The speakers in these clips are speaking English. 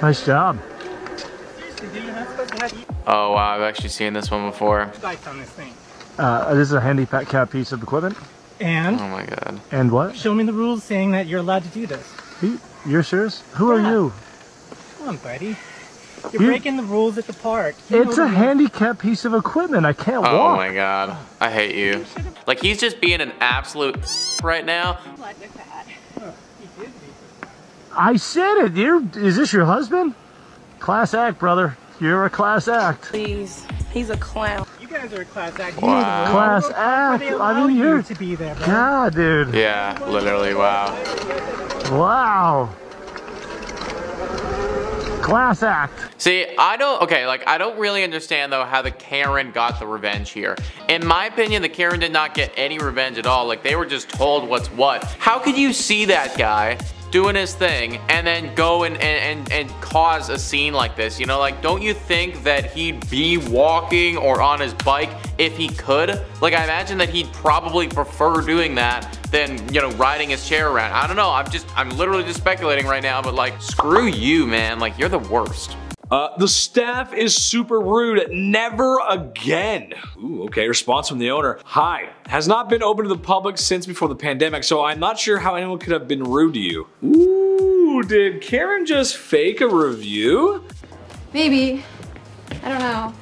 Nice job. Oh wow, I've actually seen this one before. On this thing. This is a handicap piece of equipment. And? Oh my god. And what? Show me the rules saying that you're allowed to do this. You're serious? Who are you? Come on, buddy. You're breaking the rules at the park. It's a handicap piece of equipment. I can't walk. Oh my god. I hate you. Like, he's just being an absolute right now. I said it. Is this your husband? Class act, brother. You're a class act. Please. He's a clown. You guys are a class act. Wow. Class act. I mean, you're to be there, bro. God, dude. Yeah, literally, wow. Wow. Class act. See, I don't really understand though how the Karen got the revenge here. In my opinion, the Karen did not get any revenge at all. Like, they were just told what's what. How could you see that guy doing his thing and then go and cause a scene like this? You know, like, don't you think that he'd be walking or on his bike if he could? Like, I imagine that he'd probably prefer doing that than, you know, riding his chair around. I don't know, I'm literally just speculating right now, but like, screw you, man. Like, you're the worst. The staff is super rude. Never again. Ooh, okay, response from the owner. Hi, has not been open to the public since before the pandemic, so I'm not sure how anyone could have been rude to you. Ooh, did Karen just fake a review? Maybe. I don't know.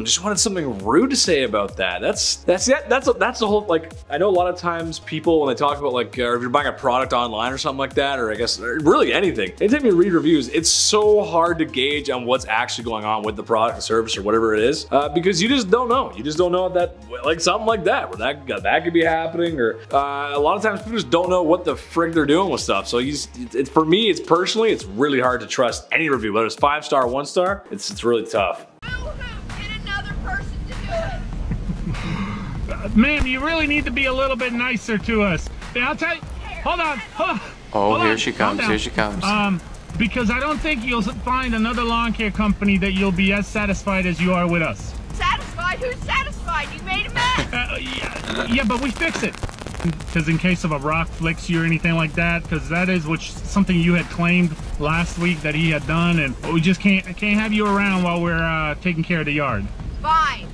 Just wanted something rude to say about that. That's the whole, like, I know a lot of times people, when they talk about, like, or if you're buying a product online or something like that, or I guess really anything, anytime you read reviews, it's so hard to gauge on what's actually going on with the product or service or whatever it is, because you just don't know. You just don't know that, like, something like that, where that could be happening, or a lot of times people just don't know what the frig they're doing with stuff. So for me, it's really hard to trust any review, whether it's 5-star, 1-star. It's really tough. Ma'am, you really need to be a little bit nicer to us. I'll tell you. Hold on. Oh, here she comes. Here she comes. Because I don't think you'll find another lawn care company that you'll be as satisfied as you are with us. Satisfied? Who's satisfied? You made a mess. Yeah, but we fix it. Because in case of a rock flicks you or anything like that, because that is something you had claimed last week that he had done, and we just can't have you around while we're taking care of the yard. Fine.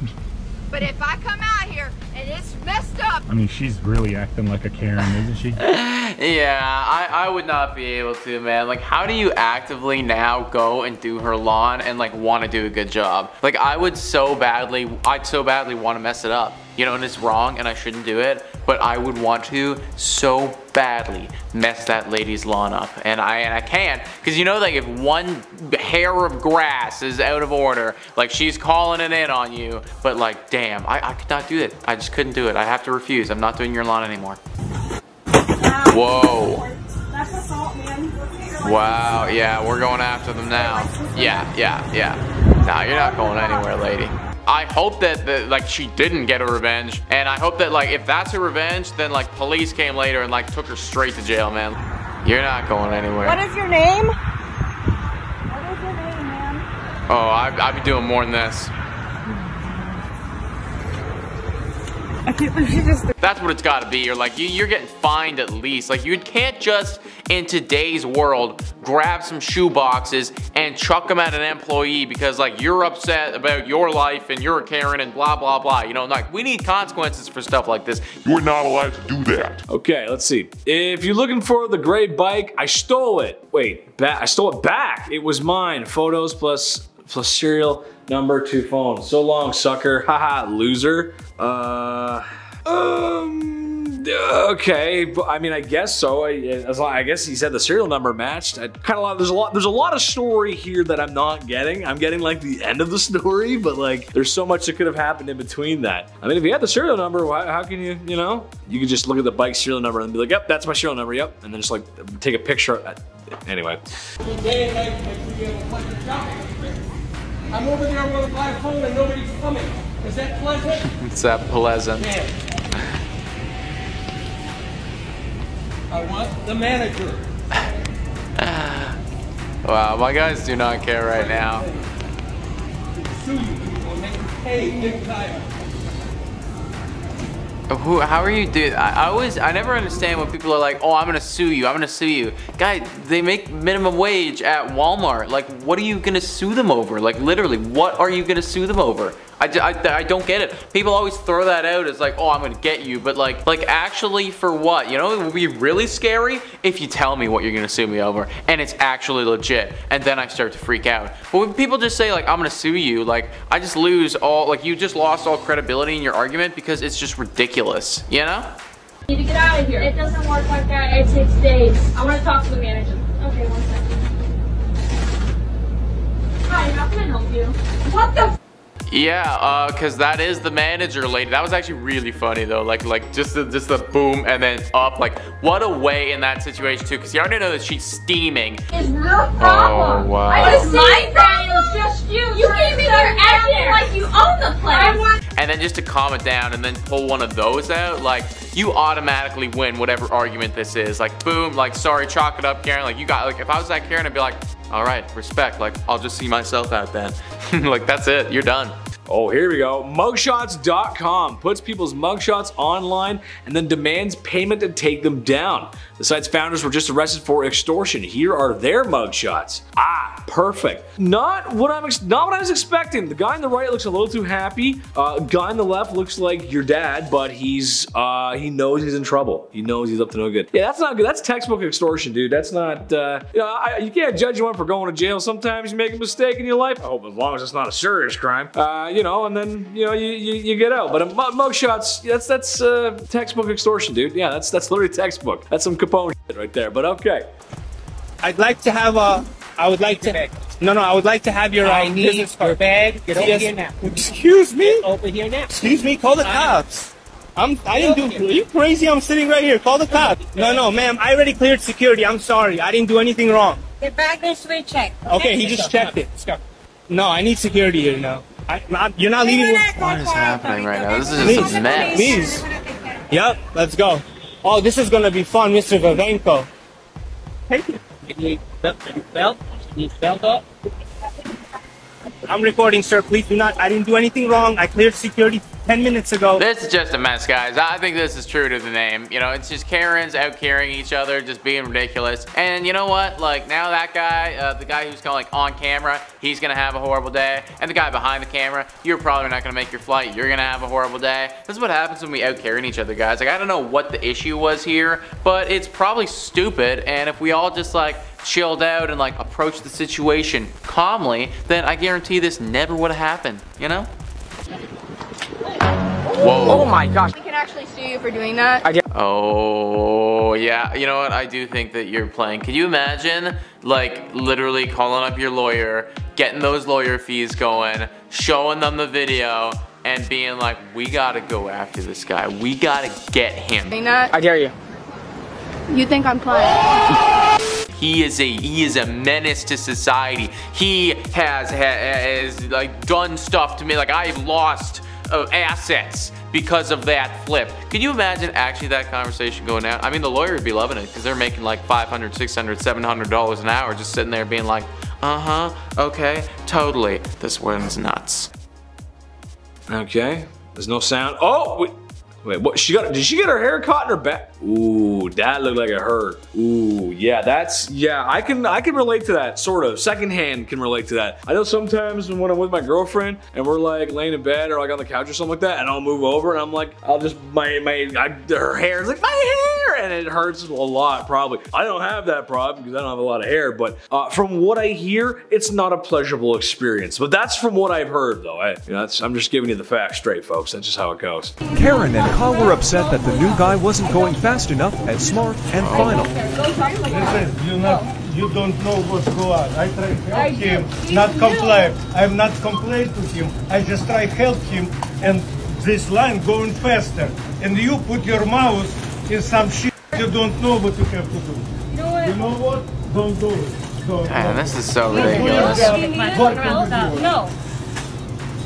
But if I come out here and it's messed up. I mean, she's really acting like a Karen, isn't she? Yeah, I would not be able to, man. Like, how do you actively now go and do her lawn and like want to do a good job? Like, I'd so badly want to mess it up. You know, and it's wrong and I shouldn't do it, but I would want to so badly mess that lady's lawn up. And I can't, because you know, like, if one hair of grass is out of order, like, she's calling it in on you. But like, damn, I could not do it. I just couldn't do it. I have to refuse. I'm not doing your lawn anymore. Whoa. That's assault, man. Wow, yeah, we're going after them now. Yeah. No, you're not going anywhere, lady. I hope that like, she didn't get a revenge, and I hope that, like, if that's her revenge, then like police came later and like took her straight to jail, man. You're not going anywhere. What is your name? What is your name, man? Oh, I'd be doing more than this. I can't believe she just... That's what it's got to be. You're like, you're getting fined at least. Like, you can't just, in today's world, grab some shoe boxes and chuck them at an employee because, like, you're upset about your life and you're a Karen and blah, blah, blah. You know, like, we need consequences for stuff like this. You're not allowed to do that. Okay, let's see. If you're looking for the gray bike, I stole it. Wait, I stole it back. It was mine. Photos plus serial number, 2 phones. So long, sucker. Haha, loser. Okay, but I mean, I guess so. I guess he said the serial number matched. There's a lot of story here that I'm not getting. I'm getting like the end of the story, but like there's so much that could have happened in between that. I mean, if you had the serial number, how can you know? You could just look at the bike serial number and be like, yep, that's my serial number, yep, and then just like take a picture. Anyway. I'm over there with my phone and nobody's coming. Is that pleasant? It's that pleasant. I want the manager. Wow, my guys do not care right now. Sue you, we'll make you pay big time. How are you doing? I never understand when people are like, oh, I'm gonna sue you, I'm gonna sue you. Guys, they make minimum wage at Walmart. Like, what are you gonna sue them over? Like, literally, what are you gonna sue them over? I don't get it. People always throw that out as like, oh, I'm gonna get you, but like actually for what? You know, it would be really scary if you tell me what you're gonna sue me over and it's actually legit, and then I start to freak out. But when people just say like, I'm gonna sue you, like, I just lose all, like, you just lost all credibility in your argument because it's just ridiculous, you know? You need to get out of here. It doesn't work like that. It takes days. I want to talk to the manager. Okay, 1 second. Hi, how can I help you? What the? Yeah, cause that is the manager lady. That was actually really funny though. Like just the boom and then up. Like, what a way in that situation too. Cause you already know that she's steaming. It's your problem. Oh wow. It's my problem. It's just you. You came in here acting like you own the place. And then just to calm it down and then pull one of those out, like, you automatically win whatever argument this is. Like, boom, like, sorry, chalk it up, Karen. Like, you got, like, if I was that Karen, I'd be like, all right, respect. Like, I'll just see myself out then. Like, that's it, you're done. Oh, here we go. Mugshots.com puts people's mugshots online and then demands payment to take them down. The site's founders were just arrested for extortion. Here are their mugshots. Ah, perfect. Not what I was expecting. The guy on the right looks a little too happy. Guy on the left looks like your dad, but he knows he's in trouble. He knows he's up to no good. Yeah, that's not good. That's textbook extortion, dude. That's not. You can't judge anyone for going to jail. Sometimes you make a mistake in your life. I hope as long as it's not a serious crime. And then you get out. But mugshots, that's textbook extortion, dude. Yeah, that's literally textbook. That's some Capone shit right there. But okay. I would like to have your business card. Bag. Get over here now. Excuse me? Get over here now. Excuse me? Call the cops. I didn't do. Are you crazy? I'm sitting right here. Call the cops. No, ma'am. I already cleared security. I'm sorry. I didn't do anything wrong. Get back there so they check. Okay, he just checked it. Let's go. No, I need security here now. You're not leaving. What is happening right now? This is just a mess. Please. Yep, let's go. Oh, this is gonna be fun, Mr. Vavenko. Thank you. Need belt? Need belt up? I'm recording, sir. Please do not. I didn't do anything wrong. I cleared security 10 minutes ago. This is just a mess, guys. I think this is true to the name. You know, it's just Karens out carrying each other, just being ridiculous. And you know what? Like, now that guy, the guy who's kind of like on camera, he's gonna have a horrible day. And the guy behind the camera, you're probably not gonna make your flight. You're gonna have a horrible day. This is what happens when we out carrying each other, guys. Like, I don't know what the issue was here, but it's probably stupid. And if we all just like chilled out and like approached the situation calmly, then I guarantee this never would have happened, you know? Whoa. Oh my gosh. We can actually sue you for doing that. Oh, yeah. You know what? I do think that you're playing. Can you imagine, like, literally calling up your lawyer, getting those lawyer fees going, showing them the video, and being like, we gotta go after this guy. We gotta get him. I dare you. You think I'm playing? He is a menace to society. He has like done stuff to me. Like, I've lost assets because of that flip. Can you imagine actually that conversation going out? I mean, the lawyer would be loving it because they're making like $500, $600, $700 an hour just sitting there being like, okay, totally. This one's nuts. Okay, there's no sound. Oh, wait, what? Did she get her hair caught in her back? Ooh, that looked like it hurt. Ooh, yeah, I can relate to that, sort of. Secondhand can relate to that. I know sometimes when I'm with my girlfriend and we're like laying in bed or like on the couch or something like that, and I'll move over and I'm like, I'll just, her hair is like, my hair, and it hurts a lot, probably. I don't have that problem because I don't have a lot of hair, but from what I hear, it's not a pleasurable experience. But that's from what I've heard, though. I'm just giving you the facts straight, folks. That's just how it goes. Karen and Kyle were upset that the new guy wasn't going fast enough and smart and final. Listen, you don't know what's going on. I try to help him, not complain. I'm not complaining to him. I just try to help him, and this line going faster. And you put your mouth in some shit you don't know what you have to do. You know what? Don't do it. Man, this is so ridiculous. No.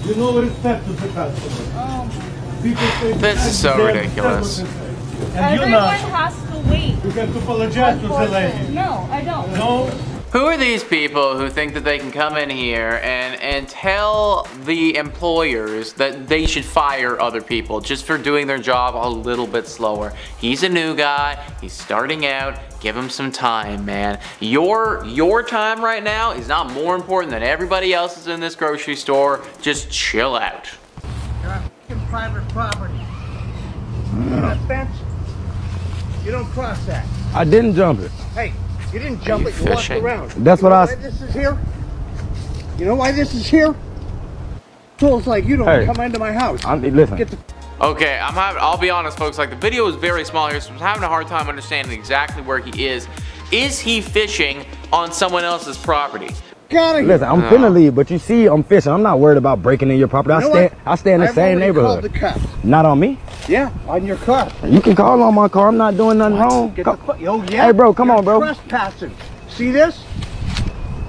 You know, respect to the customer. This is so ridiculous. And everyone has to wait. You have to apologize to the lady. No, I don't. No. Who are these people who think that they can come in here and tell the employers that they should fire other people just for doing their job a little bit slower? He's a new guy, he's starting out, give him some time, man. Your time right now is not more important than everybody else's in this grocery store. Just chill out. You're on private property. That fence, you don't cross that. I didn't jump it. Hey, you didn't jump it, you walked around. That's what I... Why this is here? You know why this is here? Fools like you don't come into my house. Listen. Okay, I'll be honest, folks, like the video is very small here, so I'm having a hard time understanding exactly where he is. Is he fishing on someone else's property? Listen, I'm finna leave, but you see, I'm fishing. I'm not worried about breaking in your property. I stay in the same neighborhood. The cops. Not on me? Yeah, on your car. You can call on my car. I'm not doing nothing wrong. Oh, yeah? Hey, bro, come on, bro. Trespassing. See this?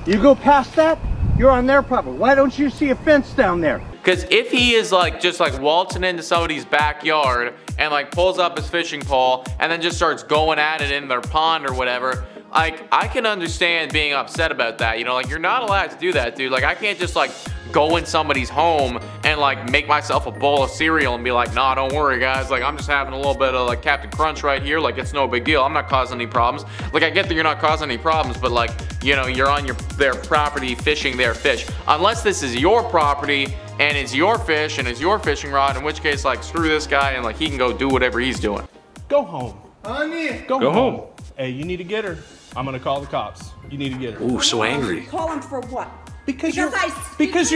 You go past that, you're on their property. Why don't you see a fence down there? Because if he is like just like waltzing into somebody's backyard and like pulls up his fishing pole and then just starts going at it in their pond or whatever, like I can understand being upset about that. You know, like you're not allowed to do that, dude. Like I can't just like go in somebody's home and like make myself a bowl of cereal and be like, nah, don't worry guys, like I'm just having a little bit of like Captain Crunch right here, like it's no big deal, I'm not causing any problems. Like I get that you're not causing any problems, but like, you know, you're on their property fishing their fish. Unless this is your property and it's your fish and it's your fishing rod, in which case like screw this guy and like he can go do whatever he's doing. Go home. Honey. Go home. Hey, you need to get her. I'm gonna call the cops. You need to get her. Ooh, so angry. Call him for what? Because you're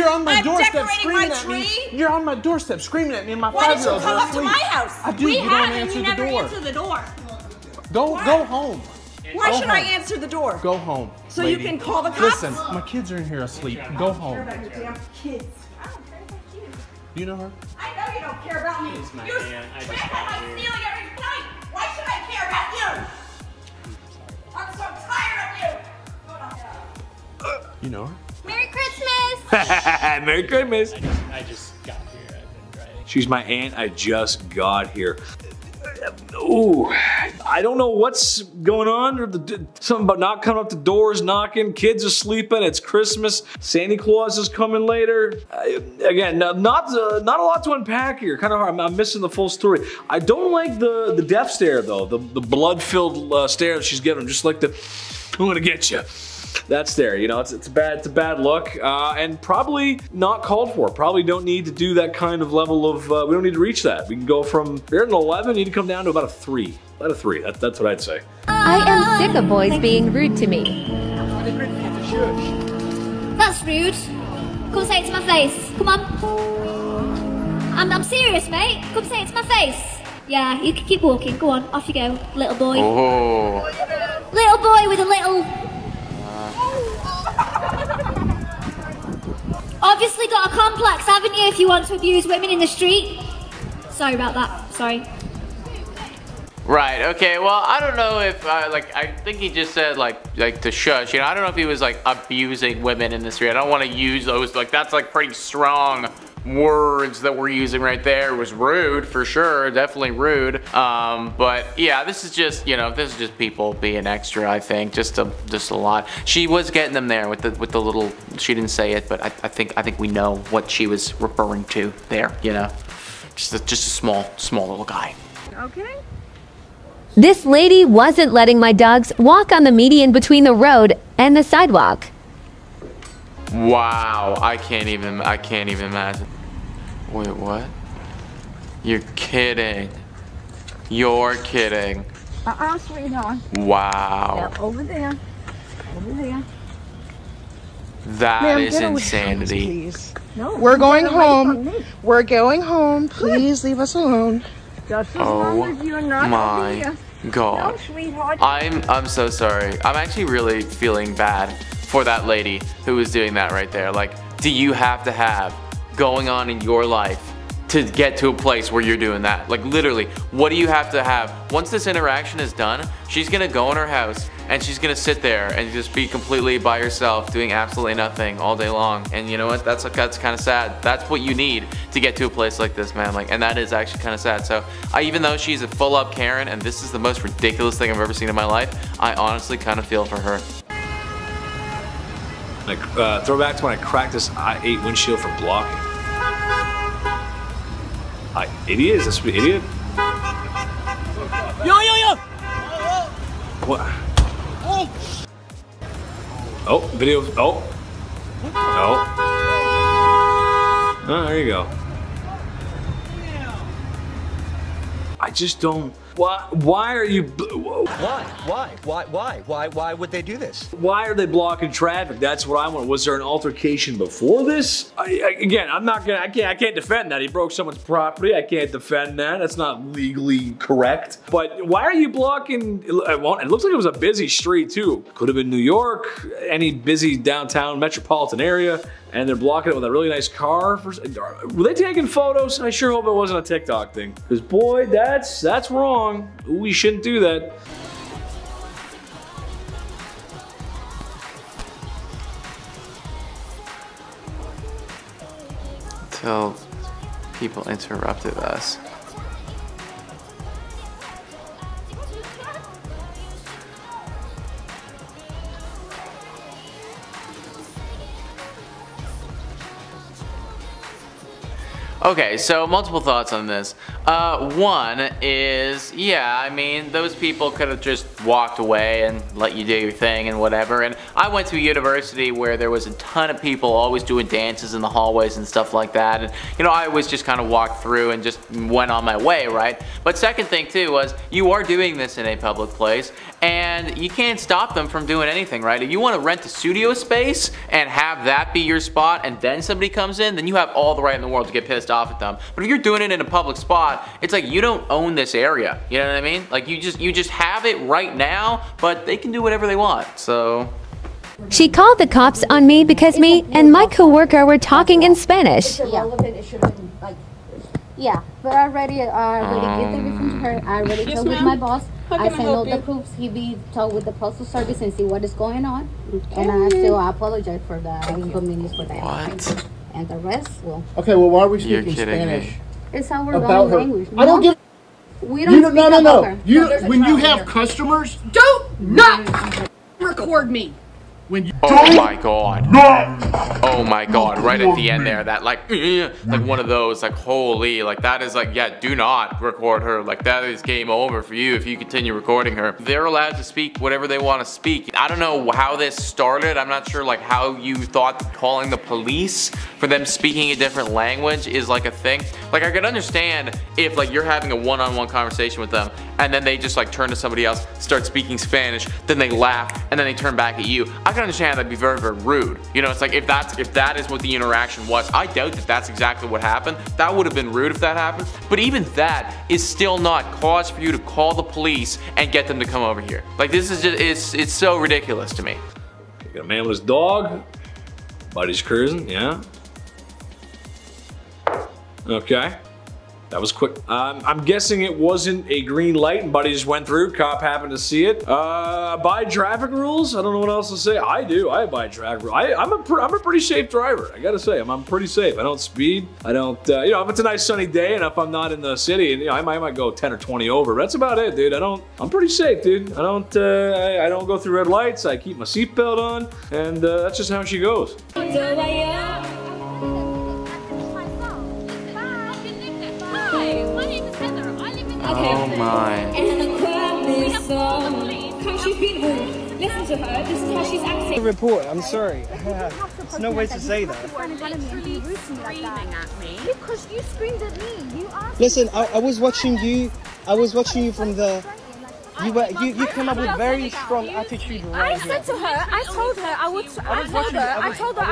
on my doorstep screaming at me. You're on my doorstep screaming at me and my 5-year-old. Why did you come up to my house? I do. You don't answer the door. Answer the door. Go home. Why should I answer the door? Go home. So lady. You can call the cops? Listen, my kids are in here asleep. Go home. I don't care about your damn kids. I don't care about you. Do you know her? I know you don't care about me. You're stealing every night. Why should I care about you? I'm so tired of you. You know her? Merry Christmas! Merry Christmas! I just got here. I've been driving. She's my aunt. I just got here. Ooh, I don't know what's going on. Something about not coming up the doors, knocking, kids are sleeping, it's Christmas, Santa Claus is coming later. Again, not a lot to unpack here. Kind of hard. I'm missing the full story. I don't like the death stare though, the blood-filled stare that she's giving him, just like the, I'm gonna get you. That's there, you know, it's a bad look, and probably not called for. Probably don't need to do that kind of level of, we don't need to reach that. We can go from, you're at an 11, you need to come down to about a 3. About a 3, that's what I'd say. I am sick of boys being rude to me. That's rude. Come say it to my face. Come on. I'm serious, mate. Come say it to my face. Yeah, you can keep walking. Go on, off you go, little boy. Oh. Little boy with a little... Obviously got a complex, haven't you, if you want to abuse women in the street? Sorry about that, sorry. Right, okay, well, I don't know if, like, I think he just said, like to shush, you know, I don't know if he was, like, abusing women in the street. I don't want to use those, like, that's, like, pretty strong words that we're using right there. It was rude, for sure, definitely rude. But, yeah, this is just, you know, this is just people being extra, I think, just a lot. She was getting them there with the little, she didn't say it, but I think we know what she was referring to there, you know. Just a small little guy. Okay. This lady wasn't letting my dogs walk on the median between the road and the sidewalk. Wow, I can't even imagine. Wait, what? You're kidding. You're kidding. Sweetheart. Wow. Yeah, over there. Over there. That is insanity. House, No, we're going home. We're going home. Please leave us alone. Just as long as you're not over here. God. No, sweetheart. I'm so sorry. I'm actually really feeling bad for that lady who was doing that right there. Like, do you have to have going on in your life to get to a place where you're doing that? Like, literally, what do you have to have? Once this interaction is done, she's gonna go in her house and she's gonna sit there and just be completely by herself doing absolutely nothing all day long. And you know what? That's kind of sad. That's what you need to get to a place like this, man. Like, and that is actually kind of sad. So even though she's a full up Karen and this is the most ridiculous thing I've ever seen in my life, I honestly kind of feel for her. Like, throwback to when I cracked this I-8 windshield for blocking. Idiot? Is this an idiot? Yo! What? Oh, video. Oh. No. Oh, there you go. I just don't. Why are you? Why would they do this? Why are they blocking traffic? That's what I want. Was there an altercation before this? Again, I'm not gonna. I can't defend that. He broke someone's property. I can't defend that. That's not legally correct. But why are you blocking? It looks like it was a busy street too. Could have been New York, any busy downtown metropolitan area, and they're blocking it with a really nice car. Were they taking photos? I sure hope it wasn't a TikTok thing. Because boy, that's wrong. We shouldn't do that. Until people interrupted us. Okay, so multiple thoughts on this. One is, yeah, I mean, those people could have just walked away and let you do your thing and whatever. And I went to a university where there was a ton of people always doing dances in the hallways and stuff like that. And, you know, I always just kind of walked through and just went on my way, right? But second thing, too, was you are doing this in a public place and you can't stop them from doing anything, right? If you want to rent a studio space and have that be your spot and then somebody comes in, then you have all the right in the world to get pissed off at them. But if you're doing it in a public spot, it's like you don't own this area. You know what I mean? Like you just have it right now, but they can do whatever they want. So she called the cops on me because me and my coworker were talking in Spanish. Yeah, but I already gave the reason to her. I already talked with my boss. I sent all the proofs. He be talk with the postal service and see what is going on. And I apologize for the inconvenience for that. What? And the rest, well. Okay, well, why are we speaking Spanish? It's our own language. I don't give. We don't speak about her. When you have customers, don't not record me. When you oh my god. Oh my god, right at the end there, that like one of those, like holy, like that is like, yeah, do not record her. Like that is game over for you if you continue recording her. They're allowed to speak whatever they want to speak. I don't know how this started. I'm not sure like how you thought calling the police for them speaking a different language is like a thing. Like I could understand if like you're having a one-on-one conversation with them and then they just like turn to somebody else, start speaking Spanish, then they laugh and then they turn back at you. I can understand that'd be very, very rude. You know, it's like if that is what the interaction was, I doubt that that's exactly what happened. That would have been rude if that happened. But even that is still not cause for you to call the police and get them to come over here. Like this is just, it's so ridiculous to me. You got a man with his dog. Buddy's cruising, yeah. Okay. That was quick. I'm guessing it wasn't a green light and Buddy just went through. Cop happened to see it. Abide traffic rules? I don't know what else to say. I do. I abide traffic rules. I'm a pretty safe driver. I gotta say, I'm pretty safe. I don't speed. I don't, you know, if it's a nice sunny day and if I'm not in the city, and you know, I might go 10 or 20 over. That's about it, dude. I'm pretty safe, dude. I don't go through red lights. I keep my seatbelt on, and that's just how she goes. Oh my. She's being rude. Listen to her. This is how she's acting. Report. I'm sorry. There's no way to say that. Because you screamed at me. You asked. Listen, I was watching you. I was watching you from the. You came up with very strong attitude right I said to her, I told her I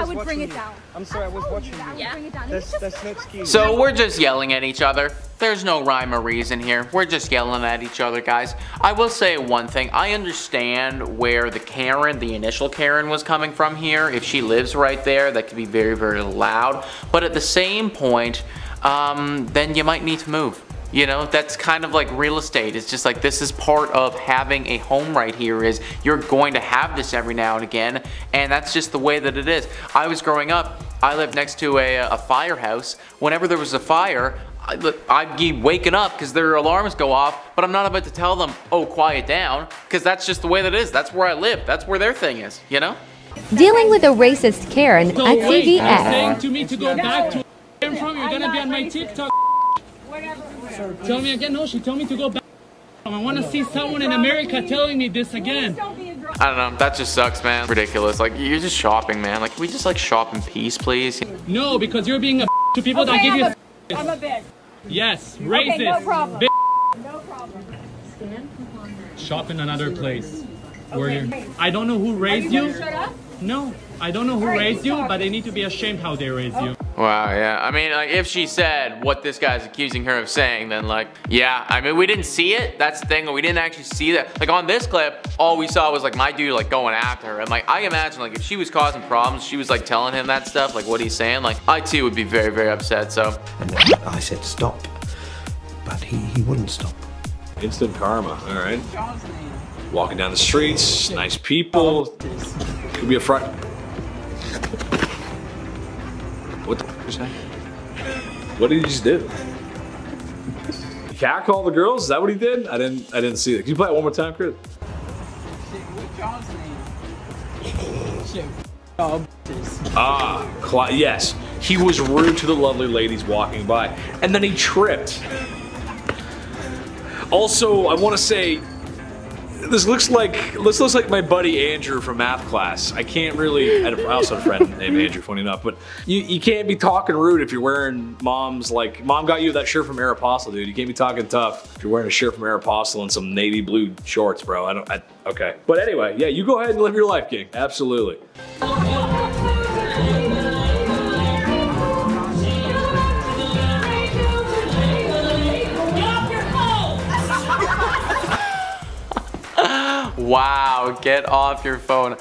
would bring it down. I'm sorry, I was watching you. Yeah. That's no excuse. So we're just yelling at each other. There's no rhyme or reason here. We're just yelling at each other, guys. I will say one thing. I understand where the Karen, the initial Karen, was coming from here. If she lives right there, that could be very, very loud. But at the same point, then you might need to move. You know, that's kind of like real estate. It's just like this is part of having a home right here is you're going to have this every now and again, and that's just the way that it is. I was growing up, I lived next to a firehouse. Whenever there was a fire, I'd be waking up because their alarms go off, but I'm not about to tell them, oh, quiet down, because that's just the way that it is. That's where I live. That's where their thing is, you know? Dealing with a racist Karen at Wait, you're CVS. saying to me to go back to where I'm from. You're gonna be on my TikTok. Tell me again. No, she told me to go back. I want to see someone in America telling me this again. I don't know. That just sucks, man. Ridiculous. Like, you're just shopping, man. Like, can we just like shop in peace, please? No, because you're being a to people that give you. I'm a bitch. Yes, racist. Okay, no problem. No problem. Shop in another place. Where you're, I don't know who raised you. Shut up? No, I don't know who raised you, but they need to be ashamed how they raised you. Wow, yeah. I mean, like, if she said what this guy's accusing her of saying, then like, yeah. I mean, we didn't see it. That's the thing. We didn't actually see that. Like, on this clip, all we saw was like my dude like going after her. And like, I imagine like if she was causing problems, she was like telling him that stuff, like what he's saying. Like, I too would be very, very upset. So. And I said stop, but he wouldn't stop. Instant karma. All right. Walking down the streets, nice people. Could be a front. What the f is that? What did he just do? Catcall the girls? Is that what he did? I didn't see that. Can you play it one more time, Chris? Yes. He was rude to the lovely ladies walking by, and then he tripped. Also, I want to say, this looks like my buddy Andrew from math class. I can't really. I also have a friend named Andrew, funny enough. But you can't be talking rude if you're wearing mom's, like, mom got you that shirt from Aeropostale, dude. You can't be talking tough if you're wearing a shirt from Aeropostale and some navy blue shorts, bro. Okay. But anyway, yeah, you go ahead and live your life, King. Absolutely. Wow, get off your phone.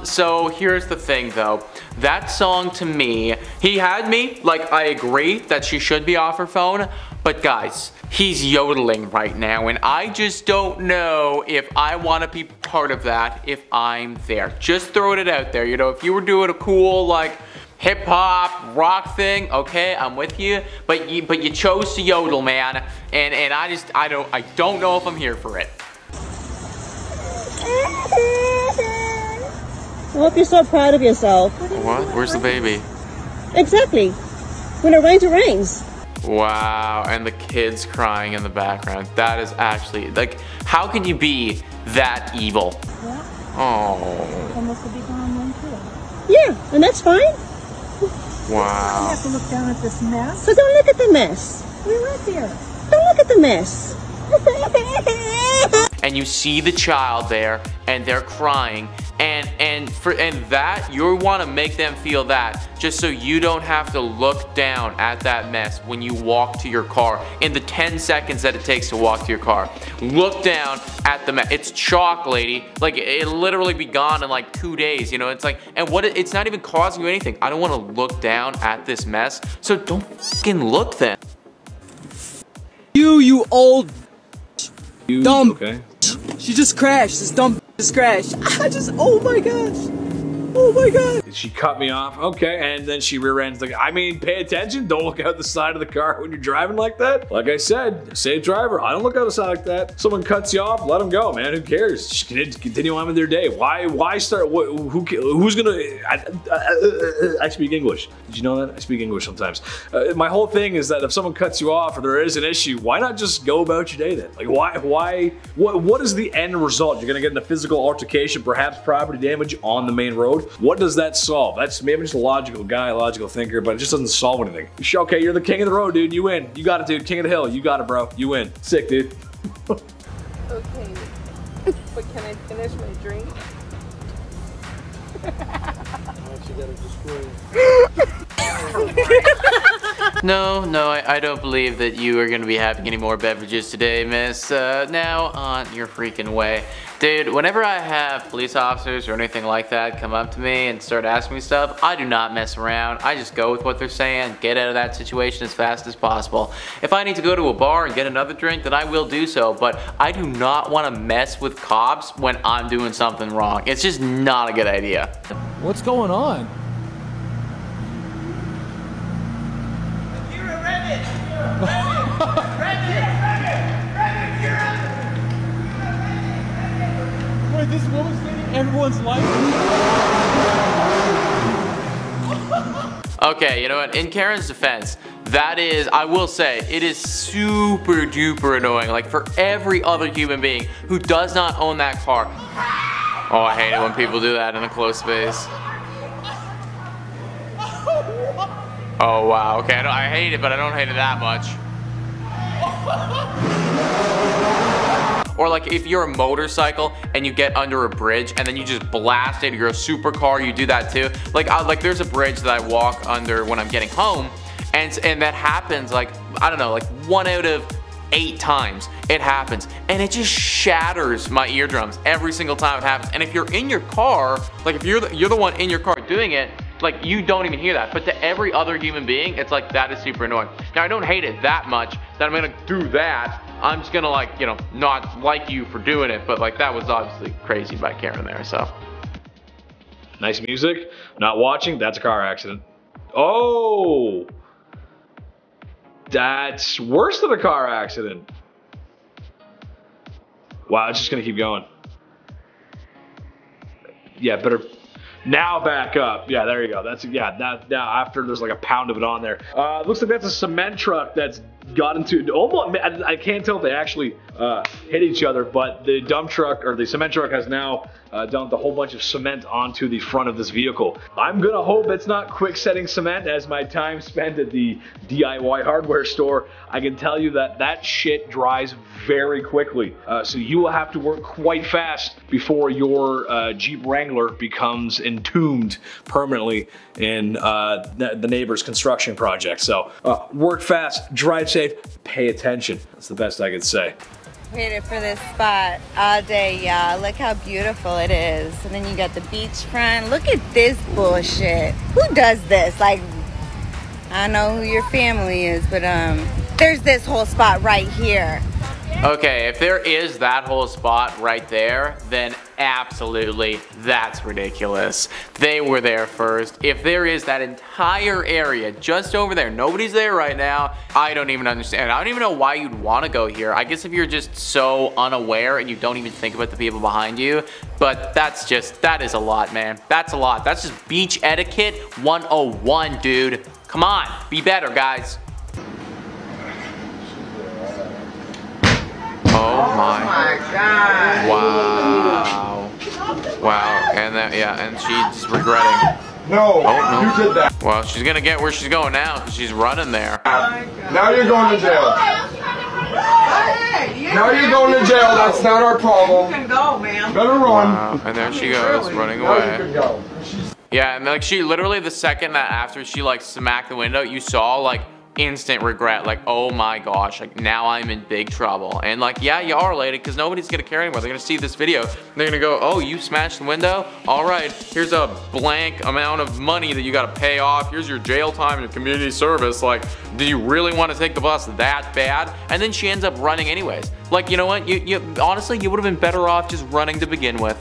So here's the thing though. That song to me, he had me, like I agree that she should be off her phone, but guys, he's yodeling right now and I just don't know if I want to be part of that if I'm there. Just throwing it out there, you know, if you were doing a cool like hip hop, rock thing, okay, I'm with you, but you chose to yodel, man, and I don't know if I'm here for it. I hope you're so proud of yourself. What? Where's the baby? Exactly. When it rains, it rains. Wow, and the kids crying in the background. That is actually, like, how can you be that evil? Yeah. Oh. Almost a big arm one too. Yeah, and that's fine. Wow. You have to look down at this mess. So don't look at the mess. We're right there. Don't look at the mess. And you see the child there, and they're crying, and that you want to make them feel that, just so you don't have to look down at that mess when you walk to your car. In the 10 seconds that it takes to walk to your car, look down at the mess. It's chalk, lady. Like it'll literally be gone in like 2 days. You know, it's like, and it's not even causing you anything. I don't want to look down at this mess, so don't fucking look then. You old. Dumb. Okay. She just crashed. This dumb just crashed. Oh my gosh. Oh my god. She cut me off. Okay, and then she rear ends. Like, I mean, pay attention. Don't look out the side of the car when you're driving like that. Like I said, safe driver. I don't look out the side like that. Someone cuts you off, let them go, man. Who cares? Just continue on with their day. Why start? Who's gonna? I speak English. Did you know that? I speak English sometimes. My whole thing is that if someone cuts you off or there is an issue, why not just go about your day then? Like, why? What is the end result? You're gonna get in a physical altercation, perhaps property damage on the main road. What does that solve? That's maybe just a logical guy, a logical thinker, but it just doesn't solve anything. Okay, you're the king of the road, dude. You win. You got it, dude. King of the hill. You got it, bro. You win. Sick, dude. Okay, but can I finish my drink? No, I don't believe that you are gonna be having any more beverages today, miss. Now on your freaking way. Dude, whenever I have police officers or anything like that come up to me and start asking me stuff, I do not mess around. I just go with what they're saying, get out of that situation as fast as possible. If I need to go to a bar and get another drink, then I will do so, but I do not want to mess with cops when I'm doing something wrong. It's just not a good idea. What's going on? Wait, this woman's taking everyone's life? Okay, you know what? In Karen's defense, that is, I will say, it is super duper annoying. Like for every other human being who does not own that car. Oh, I hate it when people do that in a closed space. Oh wow, okay, I hate it, but I don't hate it that much. Or like if you're a motorcycle and you get under a bridge and then you just blast it, you're a supercar, you do that too. Like there's a bridge that I walk under when I'm getting home, and that happens like, I don't know, like 1 out of 8 times it happens, and it just shatters my eardrums every single time it happens. And if you're in your car, like if you're the one in your car doing it, like you don't even hear that. But to every other human being, it's like that is super annoying. Now I don't hate it that much that I'm gonna do that. I'm just gonna like, you know, not like you for doing it, but like that was obviously crazy by Karen there, so. Nice music, not watching, that's a car accident. Oh! That's worse than a car accident. Wow, it's just gonna keep going. Yeah, better. Now back up. Yeah, there you go. That's, yeah, now after there's like a pound of it on there. Looks like that's a cement truck that's got into, almost, I can't tell if they actually hit each other, but the dump truck, or the cement truck, has now dumped a whole bunch of cement onto the front of this vehicle. I'm gonna hope it's not quick setting cement, as my time spent at the DIY hardware store, I can tell you that that shit dries very quickly. So you will have to work quite fast before your Jeep Wrangler becomes entombed permanently in the neighbor's construction project. So work fast, drive safe, pay attention. That's the best I could say. Waited for this spot all day, y'all. Look how beautiful it is. And then you got the beachfront. Look at this bullshit. Who does this? Like, I don't know who your family is, but there's this whole spot right here. Okay, if there is that whole spot right there, then absolutely, that's ridiculous. They were there first. If there is that entire area just over there, nobody's there right now, I don't even understand. I don't even know why you'd want to go here. I guess if you're just so unaware and you don't even think about the people behind you, but that's just, that is a lot, man. That's a lot. That's just beach etiquette 101, dude. Come on, be better, guys. Oh my god. Wow. Wow. And that, yeah, and she's regretting. No, oh, no, you did that. Well, she's gonna get where she's going now because she's running there. Now you're going to jail. Now you're going to jail. That's not our problem. You can go, man. Better run. Wow. And there she goes, running away. Now you can go. Yeah, and like she literally, the second that after she like smacked the window, you saw like instant regret, like, oh my gosh, like now I'm in big trouble. And like, yeah, you are lady, because nobody's gonna care anymore. They're gonna see this video, they're gonna go, oh, you smashed the window? All right, here's a blank amount of money that you gotta pay off. Here's your jail time and your community service. Like, do you really want to take the bus that bad? And then she ends up running anyways. Like, you know what? You honestly, you would have been better off just running to begin with.